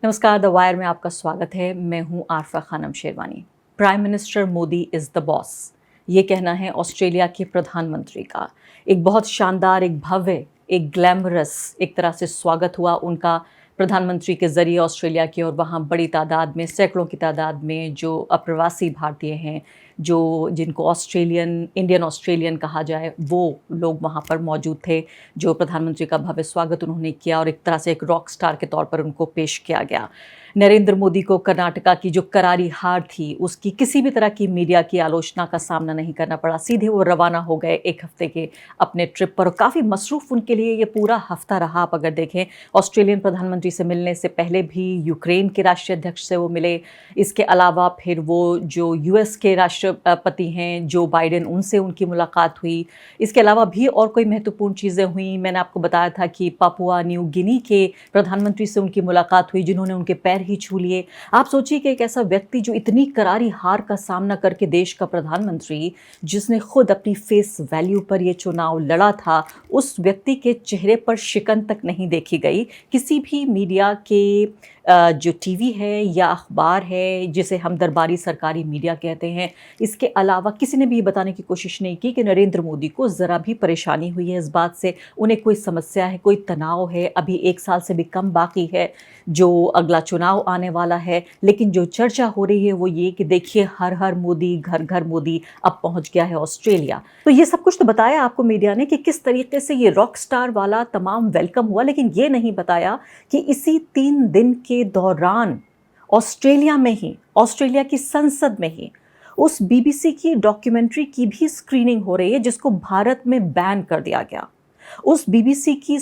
नमस्कार, the wire में आपका स्वागत है। मैं हूं Arfa Khanam Sherwani. Prime minister Modi is the boss, ये कहना है ऑस्ट्रेलिया के प्रधानमंत्री का। एक बहुत शानदार, एक भव्य, एक ग्लैमरस एक तरह से स्वागत हुआ उनका प्रधानमंत्री के ज़रिए ऑस्ट्रेलिया की, और वहाँ बड़ी तादाद में, सैकड़ों की तादाद में जो अप्रवासी भारतीय हैं, जो जिनको इंडियन ऑस्ट्रेलियन कहा जाए, वो लोग वहाँ पर मौजूद थे। जो प्रधानमंत्री का भव्य स्वागत उन्होंने किया और एक तरह से एक रॉक स्टार के तौर पर उनको पेश किया गया। नरेंद्र मोदी को कर्नाटका की जो करारी हार थी, उसकी किसी भी तरह की मीडिया की आलोचना का सामना नहीं करना पड़ा। सीधे वो रवाना हो गए एक हफ्ते के अपने ट्रिप पर। काफ़ी मसरूफ़ उनके लिए ये पूरा हफ्ता रहा। आप अगर देखें, ऑस्ट्रेलियन प्रधानमंत्री से मिलने से पहले भी यूक्रेन के राष्ट्रीय अध्यक्ष से वो मिले। इसके अलावा फिर वो जो यूएस के राष्ट्रपति हैं जो बाइडेन, उनसे उनकी मुलाकात हुई। इसके अलावा भी और कोई महत्वपूर्ण चीज़ें हुई। मैंने आपको बताया था कि पापुआ न्यू गिनी के प्रधानमंत्री से उनकी मुलाकात हुई, जिन्होंने उनके पैर ही छू लिए। आप सोचिए कि एक ऐसा व्यक्ति जो इतनी करारी हार का सामना करके, देश का प्रधानमंत्री जिसने खुद अपनी फेस वैल्यू पर ये चुनाव लड़ा था, उस व्यक्ति के चेहरे पर शिकन तक नहीं देखी गई। किसी भी मीडिया के जो टीवी है या अखबार है, जिसे हम दरबारी सरकारी मीडिया कहते हैं, इसके अलावा किसी ने भी ये बताने की कोशिश नहीं की कि नरेंद्र मोदी को ज़रा भी परेशानी हुई है इस बात से, उन्हें कोई समस्या है, कोई तनाव है। अभी 1 साल से भी कम बाकी है जो अगला चुनाव आने वाला है। लेकिन जो चर्चा हो रही है वो ये कि देखिए, हर हर मोदी, घर घर मोदी अब पहुंच गया है ऑस्ट्रेलिया। तो ये सब कुछ तो बताया आपको मीडिया ने कि किस तरीके से ये रॉक स्टार वाला तमाम वेलकम हुआ, लेकिन ये नहीं बताया कि इसी 3 दिन के दौरान ऑस्ट्रेलिया में ही, ऑस्ट्रेलिया की संसद में ही, उस बीबीसी की डॉक्यूमेंट्री की भी स्क्रीनिंग हो रही है जिसको भारत में बैन कर दिया गया। उस बीबीसी की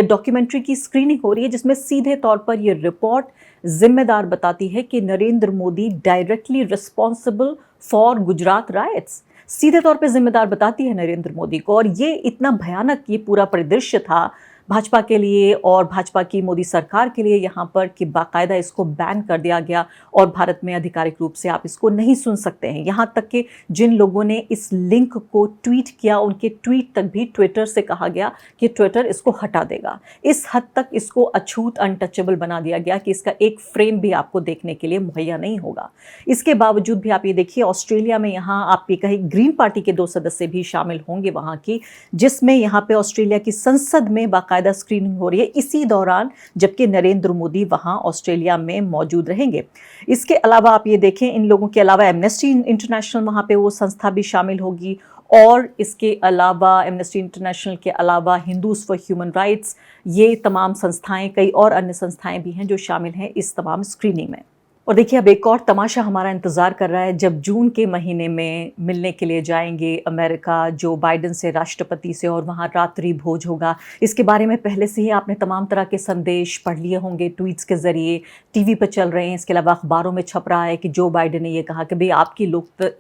डॉक्यूमेंट्री की स्क्रीनिंग हो रही है जिसमें सीधे तौर पर यह रिपोर्ट जिम्मेदार बताती है कि Narendra Modi directly responsible for Gujarat rights. सीधे तौर पर जिम्मेदार बताती है नरेंद्र मोदी को। और ये इतना भयानक ये पूरा परिदृश्य था भाजपा के लिए और भाजपा की मोदी सरकार के लिए यहाँ पर, कि बाकायदा इसको बैन कर दिया गया और भारत में आधिकारिक रूप से आप इसको नहीं सुन सकते हैं। यहाँ तक कि जिन लोगों ने इस लिंक को ट्वीट किया, उनके ट्वीट तक भी ट्विटर से कहा गया कि ट्विटर इसको हटा देगा। इस हद तक इसको अछूत, अनटचेबल बना दिया गया कि इसका एक फ्रेम भी आपको देखने के लिए मुहैया नहीं होगा। इसके बावजूद भी आप ये देखिए, ऑस्ट्रेलिया में यहाँ आप ये कहीं ग्रीन पार्टी के 2 सदस्य भी शामिल होंगे वहाँ की, जिसमें यहाँ पे ऑस्ट्रेलिया की संसद में बाकायदा स्क्रीनिंग हो रही है इसी दौरान, जबकि नरेंद्र मोदी वहां ऑस्ट्रेलिया में मौजूद रहेंगे। इसके अलावा आप ये देखें, इन लोगों के अलावा एमनेस्टी इंटरनेशनल वहां पे वो संस्था भी शामिल होगी, और इसके अलावा एमनेस्टी इंटरनेशनल के अलावा हिंदूज फॉर ह्यूमन राइट्स, ये तमाम संस्थाएं, कई और अन्य संस्थाएं भी हैं जो शामिल हैं इस तमाम स्क्रीनिंग में। और देखिए, अब एक और तमाशा हमारा इंतज़ार कर रहा है। जब जून के महीने में मिलने के लिए जाएंगे अमेरिका जो बाइडेन से, राष्ट्रपति से, और वहाँ रात्रि भोज होगा। इसके बारे में पहले से ही आपने तमाम तरह के संदेश पढ़ लिए होंगे, ट्वीट्स के ज़रिए, टीवी पर चल रहे हैं। इसके अलावा अखबारों में छप रहा है कि जो बाइडेन ने ये कहा कि भाई आपकी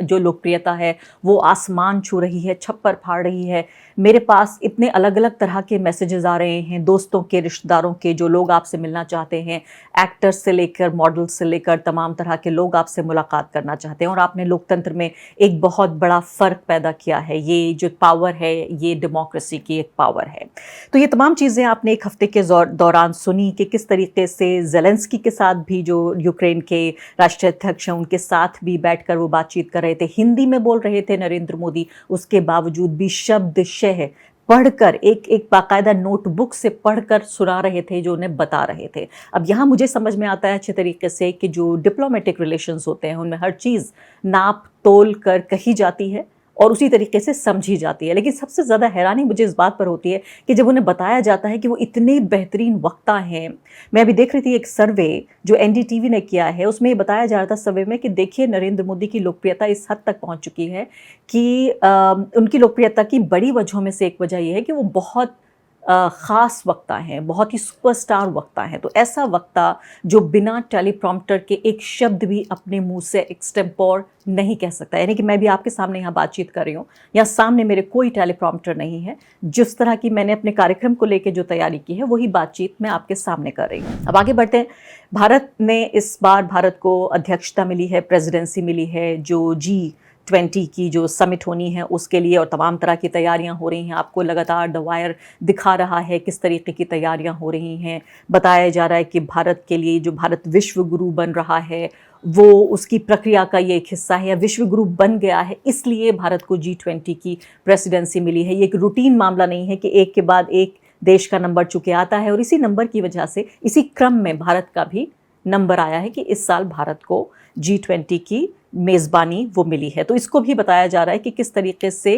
जो लोकप्रियता है वो आसमान छू रही है, छप्पर फाड़ रही है। मेरे पास इतने अलग अलग तरह के मैसेजेस आ रहे हैं, दोस्तों के, रिश्तेदारों के, जो लोग आपसे मिलना चाहते हैं, एक्टर्स से लेकर मॉडल्स से लेकर तमाम तरह के लोग आपसे मुलाकात करना चाहते हैं। और आपने लोकतंत्र में एक बहुत बड़ा फ़र्क पैदा किया है। ये जो पावर है, ये डेमोक्रेसी की एक पावर है। तो ये तमाम चीज़ें आपने एक हफ्ते के दौरान सुनी कि किस तरीके से ज़ेलेंस्की के साथ भी, जो यूक्रेन के राष्ट्रीय अध्यक्ष हैं, उनके साथ भी बैठकर वो बातचीत कर रहे थे। हिंदी में बोल रहे थे नरेंद्र मोदी, उसके बावजूद भी शब्दशः पढ़कर, एक एक बाकायदा नोटबुक से पढ़कर सुना रहे थे, जो उन्हें बता रहे थे। अब यहाँ मुझे समझ में आता है अच्छे तरीके से कि जो डिप्लोमेटिक रिलेशंस होते हैं उनमें हर चीज़ नाप तोल कर कही जाती है और उसी तरीके से समझी जाती है। लेकिन सबसे ज़्यादा हैरानी मुझे इस बात पर होती है कि जब उन्हें बताया जाता है कि वो इतने बेहतरीन वक्ता हैं। मैं अभी देख रही थी एक सर्वे जो एनडीटीवी ने किया है, उसमें ये बताया जा रहा था सर्वे में कि देखिए, नरेंद्र मोदी की लोकप्रियता इस हद तक पहुंच चुकी है कि उनकी लोकप्रियता की बड़ी वजहों में से एक वजह यह है कि वो बहुत ख़ास वक्ता हैं, बहुत ही सुपरस्टार वक्ता हैं। तो ऐसा वक्ता जो बिना टेलीप्रॉम्प्टर के एक शब्द भी अपने मुंह से एक्सटेम्पोर नहीं कह सकता। यानी कि मैं भी आपके सामने यहाँ बातचीत कर रही हूँ, यहाँ सामने मेरे कोई टेलीप्रॉम्प्टर नहीं है। जिस तरह की मैंने अपने कार्यक्रम को लेकर जो तैयारी की है, वही बातचीत मैं आपके सामने कर रही हूँ। अब आगे बढ़ते हैं। भारत ने इस बार, भारत को अध्यक्षता मिली है, प्रेसिडेंसी मिली है जो G20 की जो समिट होनी है उसके लिए, और तमाम तरह की तैयारियां हो रही हैं। आपको लगातार द वायर दिखा रहा है किस तरीके की तैयारियां हो रही हैं। बताया जा रहा है कि भारत के लिए जो भारत विश्व गुरु बन रहा है वो उसकी प्रक्रिया का ये एक हिस्सा है, या विश्व गुरु बन गया है इसलिए भारत को G20 की प्रेसिडेंसी मिली है। ये एक रूटीन मामला नहीं है कि एक के बाद एक देश का नंबर चुके आता है, और इसी नंबर की वजह से, इसी क्रम में भारत का भी नंबर आया है कि इस साल भारत को G20 की मेज़बानी वो मिली है। तो इसको भी बताया जा रहा है कि किस तरीके से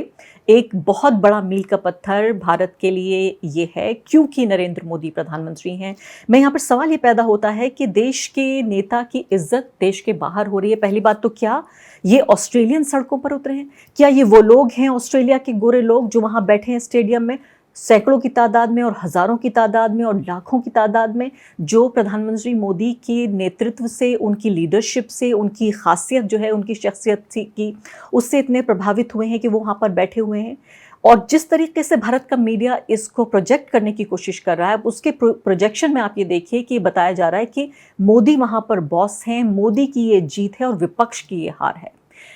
एक बहुत बड़ा मील का पत्थर भारत के लिए ये है, क्योंकि नरेंद्र मोदी प्रधानमंत्री हैं। मैं यहाँ पर सवाल ये पैदा होता है कि देश के नेता की इज्जत देश के बाहर हो रही है। पहली बात तो क्या ये ऑस्ट्रेलियन सड़कों पर उतरे हैं? क्या ये वो लोग हैं ऑस्ट्रेलिया के गोरे लोग जो वहाँ बैठे हैं स्टेडियम में सैकड़ों की तादाद में और हज़ारों की तादाद में और लाखों की तादाद में, जो प्रधानमंत्री मोदी के नेतृत्व से, उनकी लीडरशिप से, उनकी खासियत जो है, उनकी शख्सियत की, उससे इतने प्रभावित हुए हैं कि वो वहाँ पर बैठे हुए हैं। और जिस तरीके से भारत का मीडिया इसको प्रोजेक्ट करने की कोशिश कर रहा है, उसके प्रोजेक्शन में आप ये देखिए कि बताया जा रहा है कि मोदी वहाँ पर बॉस हैं, मोदी की ये जीत है और विपक्ष की ये हार है।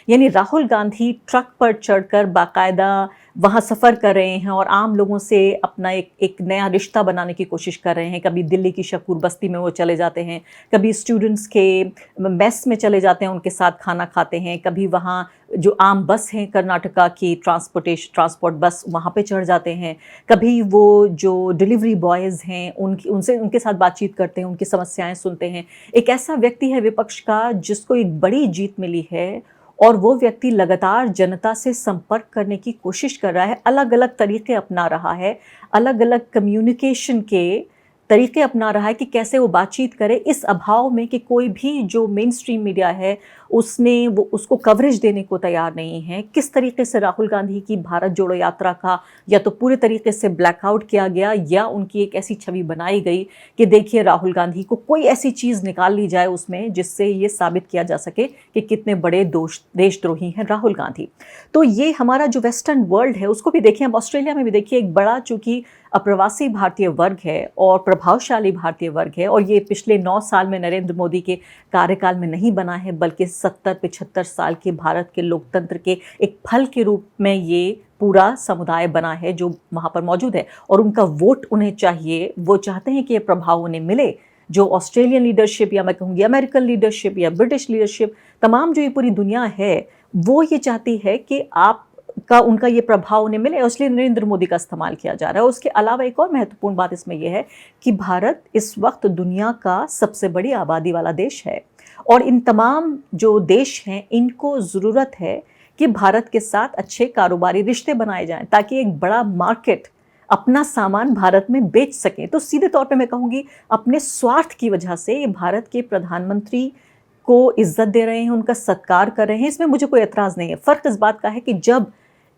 यानी राहुल गांधी ट्रक पर चढ़कर बाकायदा वहाँ सफ़र कर रहे हैं और आम लोगों से अपना एक नया रिश्ता बनाने की कोशिश कर रहे हैं। कभी दिल्ली की शकूर बस्ती में वो चले जाते हैं, कभी स्टूडेंट्स के मेस में चले जाते हैं, उनके साथ खाना खाते हैं, कभी वहाँ जो आम बस हैं कर्नाटका की ट्रांसपोर्ट बस, वहाँ पे चढ़ जाते हैं, कभी वो जो डिलीवरी बॉयज़ हैं उनके साथ बातचीत करते हैं, उनकी समस्याएं सुनते हैं। एक ऐसा व्यक्ति है विपक्ष का जिसको एक बड़ी जीत मिली है, और वो व्यक्ति लगातार जनता से संपर्क करने की कोशिश कर रहा है, अलग अलग तरीके अपना रहा है, अलग अलग कम्युनिकेशन के तरीके अपना रहा है कि कैसे वो बातचीत करे, इस अभाव में कि कोई भी जो मेन स्ट्रीम मीडिया है उसको कवरेज देने को तैयार नहीं है। किस तरीके से राहुल गांधी की भारत जोड़ो यात्रा का या तो पूरे तरीके से ब्लैकआउट किया गया, या उनकी एक ऐसी छवि बनाई गई कि देखिए राहुल गांधी को कोई ऐसी चीज़ निकाल ली जाए उसमें जिससे ये साबित किया जा सके कि कितने बड़े देशद्रोही हैं राहुल गांधी। तो ये हमारा जो वेस्टर्न वर्ल्ड है उसको भी देखिए, अब ऑस्ट्रेलिया में भी देखिए, एक बड़ा चूँकि अप्रवासी भारतीय वर्ग है और प्रभावशाली भारतीय वर्ग है, और ये पिछले 9 साल में नरेंद्र मोदी के कार्यकाल में नहीं बना है, बल्कि 70-75 साल के भारत के लोकतंत्र के एक फल के रूप में ये पूरा समुदाय बना है जो वहाँ पर मौजूद है। और उनका वोट उन्हें चाहिए, वो चाहते हैं कि ये प्रभाव उन्हें मिले जो ऑस्ट्रेलियन लीडरशिप, या मैं कहूँगी अमेरिकन लीडरशिप या ब्रिटिश लीडरशिप, तमाम जो ये पूरी दुनिया है वो ये चाहती है कि उनका ये प्रभाव उन्हें मिले, इसलिए नरेंद्र मोदी का इस्तेमाल किया जा रहा है। उसके अलावा एक और महत्वपूर्ण बात इसमें यह है कि भारत इस वक्त दुनिया का सबसे बड़ी आबादी वाला देश है, और इन तमाम जो देश हैं इनको ज़रूरत है कि भारत के साथ अच्छे कारोबारी रिश्ते बनाए जाएं, ताकि एक बड़ा मार्केट अपना सामान भारत में बेच सकें। तो सीधे तौर पे मैं कहूँगी अपने स्वार्थ की वजह से ये भारत के प्रधानमंत्री को इज्जत दे रहे हैं, उनका सत्कार कर रहे हैं, इसमें मुझे कोई एतराज़ नहीं है। फ़र्क इस बात का है कि जब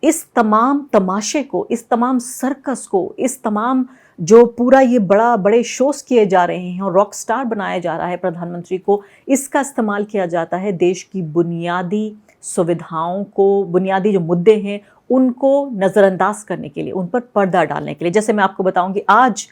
इस तमाम तमाशे को, इस तमाम सर्कस को, इस तमाम जो पूरा ये बड़े शोज़ किए जा रहे हैं और रॉक स्टार बनाया जा रहा है प्रधानमंत्री को, इसका इस्तेमाल किया जाता है देश की बुनियादी सुविधाओं को, बुनियादी जो मुद्दे हैं उनको नज़रअंदाज करने के लिए, उन पर पर्दा डालने के लिए। जैसे मैं आपको बताऊंगी, आज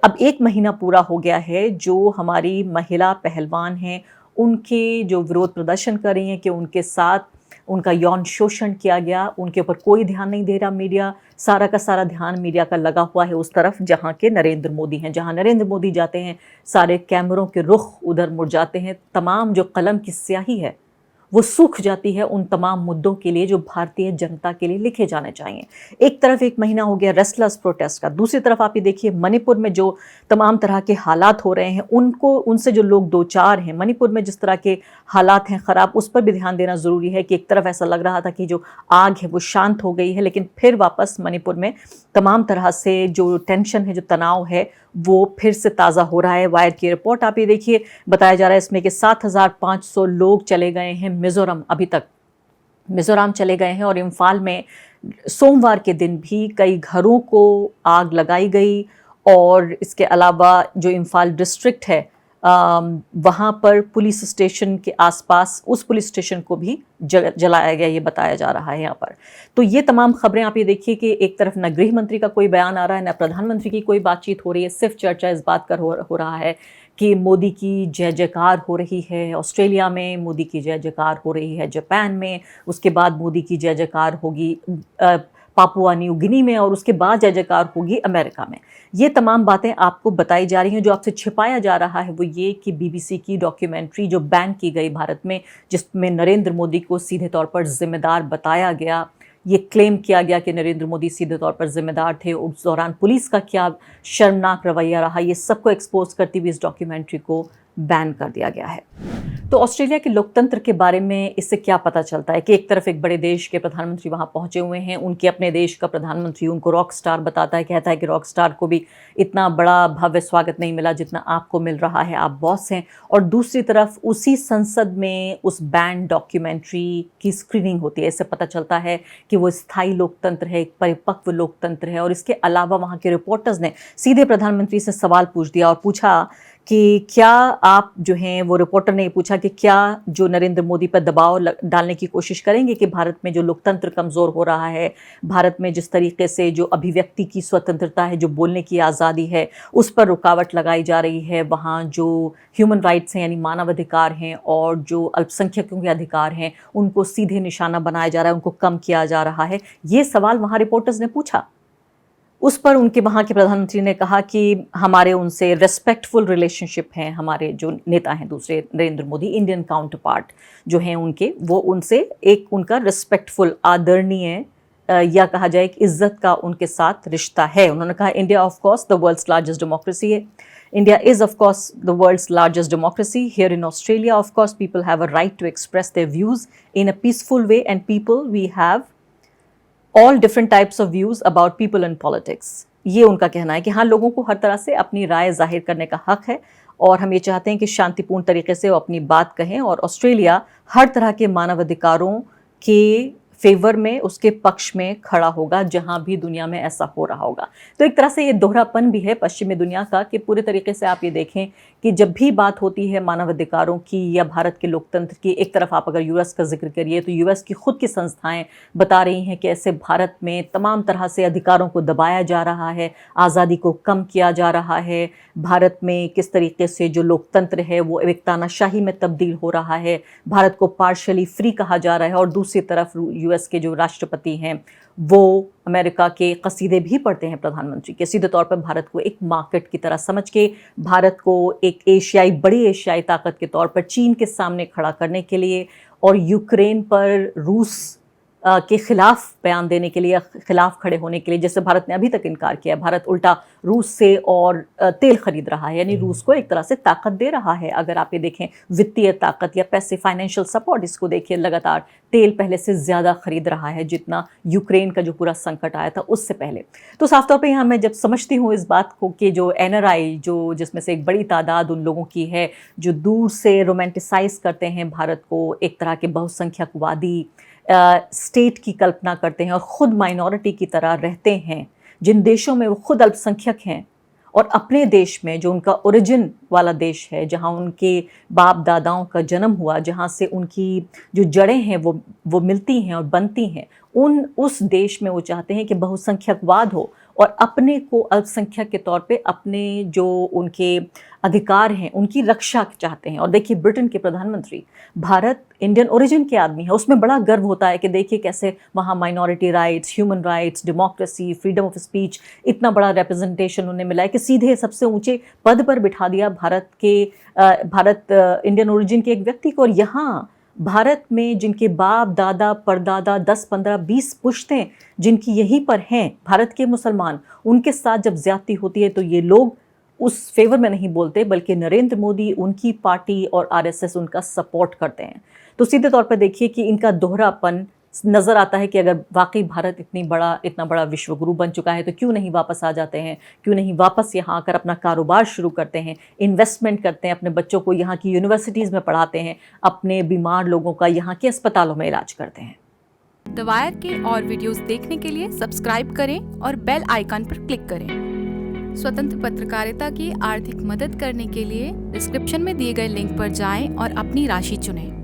अब 1 महीना पूरा हो गया है जो हमारी महिला पहलवान हैं उनके जो विरोध प्रदर्शन कर रही हैं कि उनके साथ उनका यौन शोषण किया गया, उनके ऊपर कोई ध्यान नहीं दे रहा मीडिया। सारा का सारा ध्यान मीडिया का लगा हुआ है उस तरफ जहाँ के नरेंद्र मोदी हैं। जहाँ नरेंद्र मोदी जाते हैं सारे कैमरों के रुख उधर मुड़ जाते हैं। तमाम जो कलम की स्याही है वो सूख जाती है उन तमाम मुद्दों के लिए जो भारतीय जनता के लिए लिखे जाने चाहिए। एक तरफ 1 महीना हो गया रेस्टलेस प्रोटेस्ट का, दूसरी तरफ आप ये देखिए मणिपुर में जो तमाम तरह के हालात हो रहे हैं उनसे जो लोग दो चार हैं, मणिपुर में जिस तरह के हालात हैं ख़राब, उस पर भी ध्यान देना ज़रूरी है कि एक तरफ ऐसा लग रहा था कि जो आग है वो शांत हो गई है, लेकिन फिर वापस मणिपुर में तमाम तरह से जो टेंशन है, जो तनाव है, वो फिर से ताज़ा हो रहा है। वायर की रिपोर्ट आप ये देखिए, बताया जा रहा है इसमें कि 7,500 लोग चले गए हैं मिज़ोरम, अभी तक मिज़ोरम चले गए हैं। और इम्फाल में सोमवार के दिन भी कई घरों को आग लगाई गई, और इसके अलावा जो इम्फाल डिस्ट्रिक्ट है वहाँ पर पुलिस स्टेशन के आसपास उस पुलिस स्टेशन को भी जलाया गया, ये बताया जा रहा है यहाँ पर। तो ये तमाम खबरें आप ये देखिए कि एक तरफ न गृह मंत्री का कोई बयान आ रहा है, न प्रधानमंत्री की कोई बातचीत हो रही है, सिर्फ चर्चा इस बात कर हो रहा है कि मोदी की जय जयकार हो रही है ऑस्ट्रेलिया में, मोदी की जय जयकार हो रही है जापान में, उसके बाद मोदी की जय जयकार होगी पापुआ न्यू गिनी में, और उसके बाद जय जयकार होगी अमेरिका में। ये तमाम बातें आपको बताई जा रही हैं। जो आपसे छिपाया जा रहा है वो ये कि बीबीसी की डॉक्यूमेंट्री जो बैन की गई भारत में, जिसमें नरेंद्र मोदी को सीधे तौर पर जिम्मेदार बताया गया, ये क्लेम किया गया कि नरेंद्र मोदी सीधे तौर पर जिम्मेदार थे, उस दौरान पुलिस का क्या शर्मनाक रवैया रहा, ये सबको एक्सपोज करती हुई इस डॉक्यूमेंट्री को बैन कर दिया गया है। तो ऑस्ट्रेलिया के लोकतंत्र के बारे में इससे क्या पता चलता है कि एक तरफ एक बड़े देश के प्रधानमंत्री वहाँ पहुंचे हुए हैं, उनके अपने देश का प्रधानमंत्री उनको रॉक स्टार बताता है, कहता है कि रॉक स्टार को भी इतना बड़ा भव्य स्वागत नहीं मिला जितना आपको मिल रहा है, आप बॉस हैं। और दूसरी तरफ उसी संसद में उस बैन डॉक्यूमेंट्री की स्क्रीनिंग होती है। इससे पता चलता है कि वो स्थायी लोकतंत्र है, एक परिपक्व लोकतंत्र है। और इसके अलावा वहाँ के रिपोर्टर्स ने सीधे प्रधानमंत्री से सवाल पूछ दिया और पूछा कि क्या आप जो हैं, वो रिपोर्टर ने पूछा कि क्या जो नरेंद्र मोदी पर दबाव डालने की कोशिश करेंगे कि भारत में जो लोकतंत्र कमज़ोर हो रहा है, भारत में जिस तरीके से जो अभिव्यक्ति की स्वतंत्रता है, जो बोलने की आज़ादी है, उस पर रुकावट लगाई जा रही है, वहाँ जो ह्यूमन राइट्स हैं यानी मानव अधिकार हैं और जो अल्पसंख्यकों के अधिकार हैं उनको सीधे निशाना बनाया जा रहा है, उनको कम किया जा रहा है। ये सवाल वहाँ रिपोर्टर्स ने पूछा। उस पर उनके वहाँ के प्रधानमंत्री ने कहा कि हमारे उनसे रेस्पेक्टफुल रिलेशनशिप हैं, हमारे जो नेता हैं दूसरे Narendra Modi Indian counter part जो हैं उनके, वो उनसे एक उनका रेस्पेक्टफुल आदरणीय या कहा जाए कि इज्जत का उनके साथ रिश्ता है। उन्होंने कहा India of course the world's largest democracy है, India is of course the world's largest democracy. Here in Australia, of course, people have a right to express their views in a peaceful way, and people, we have all different types of views about people and politics. ये उनका कहना है कि हाँ, लोगों को हर तरह से अपनी राय जाहिर करने का हक है और हम ये चाहते हैं कि शांतिपूर्ण तरीके से वो अपनी बात कहें, और ऑस्ट्रेलिया हर तरह के मानव अधिकारों के फेवर में, उसके पक्ष में खड़ा होगा जहां भी दुनिया में ऐसा हो रहा होगा। तो एक तरह से ये दोहरापन भी है पश्चिमी दुनिया का कि पूरे तरीके से आप ये देखें कि जब भी बात होती है मानव अधिकारों की या भारत के लोकतंत्र की, एक तरफ आप अगर यूएस का जिक्र करिए तो यूएस की खुद की संस्थाएं बता रही हैं कि ऐसे भारत में तमाम तरह से अधिकारों को दबाया जा रहा है, आज़ादी को कम किया जा रहा है, भारत में किस तरीके से जो लोकतंत्र है वो एक तानाशाही में तब्दील हो रहा है, भारत को पार्शली फ्री कहा जा रहा है। और दूसरी तरफ यूएस के जो राष्ट्रपति हैं वो अमेरिका के कसीदे भी पढ़ते हैं प्रधानमंत्री के, सीधे तौर पर भारत को एक मार्केट की तरह समझ के, भारत को एक एशियाई, बड़ी एशियाई ताकत के तौर पर चीन के सामने खड़ा करने के लिए और यूक्रेन पर रूस के खिलाफ बयान देने के लिए, खिलाफ खड़े होने के लिए, जैसे भारत ने अभी तक इनकार किया। भारत उल्टा रूस से और तेल खरीद रहा है, यानी रूस को एक तरह से ताकत दे रहा है। अगर आप ये देखें वित्तीय ताकत या पैसे, फाइनेंशियल सपोर्ट, इसको देखिए लगातार तेल पहले से ज़्यादा खरीद रहा है जितना यूक्रेन का जो पूरा संकट आया था उससे पहले। तो साफ तौर पे यहाँ मैं जब समझती हूँ इस बात को कि जो एनआरआई, जो जिसमें से एक बड़ी तादाद उन लोगों की है जो दूर से रोमांटिसाइज करते हैं भारत को, एक तरह के बहुसंख्यकवादी स्टेट की कल्पना करते हैं और ख़ुद माइनॉरिटी की तरह रहते हैं, जिन देशों में वो खुद अल्पसंख्यक हैं और अपने देश में जो उनका ओरिजिन वाला देश है, जहाँ उनके बाप दादाओं का जन्म हुआ, जहाँ से उनकी जो जड़ें हैं वो मिलती हैं और बनती हैं, उस देश में वो चाहते हैं कि बहुसंख्यकवाद हो और अपने को अल्पसंख्यक के तौर पे अपने जो उनके अधिकार हैं उनकी रक्षा चाहते हैं। और देखिए ब्रिटेन के प्रधानमंत्री भारत इंडियन ओरिजिन के आदमी है, उसमें बड़ा गर्व होता है कि देखिए कैसे वहाँ minority rights, human rights, democracy, freedom of speech, इतना बड़ा रिप्रेजेंटेशन उन्हें मिला है कि सीधे सबसे ऊंचे पद पर बिठा दिया भारत इंडियन ओरिजिन के एक व्यक्ति को। और यहाँ भारत में जिनके बाप दादा परदादा 10, 15, 20 पुश्तें जिनकी यहीं पर हैं, भारत के मुसलमान, उनके साथ जब ज्यादती होती है तो ये लोग उस फेवर में नहीं बोलते, बल्कि नरेंद्र मोदी, उनकी पार्टी और आरएसएस उनका सपोर्ट करते हैं। तो सीधे तौर पर देखिए कि इनका दोहरापन नज़र आता है कि अगर वाकई भारत इतना बड़ा विश्वगुरु बन चुका है तो क्यों नहीं वापस आ जाते हैं, क्यों नहीं वापस यहाँ आकर अपना कारोबार शुरू करते हैं, इन्वेस्टमेंट करते हैं, अपने बच्चों को यहाँ की यूनिवर्सिटीज़ में पढ़ाते हैं, अपने बीमार लोगों का यहाँ के अस्पतालों में इलाज करते हैं। द वायर के और वीडियोस देखने के लिए सब्सक्राइब करें और बेल आइकन पर क्लिक करें। स्वतंत्र पत्रकारिता की आर्थिक मदद करने के लिए डिस्क्रिप्शन में दिए गए लिंक पर जाएं और अपनी राशि चुनें।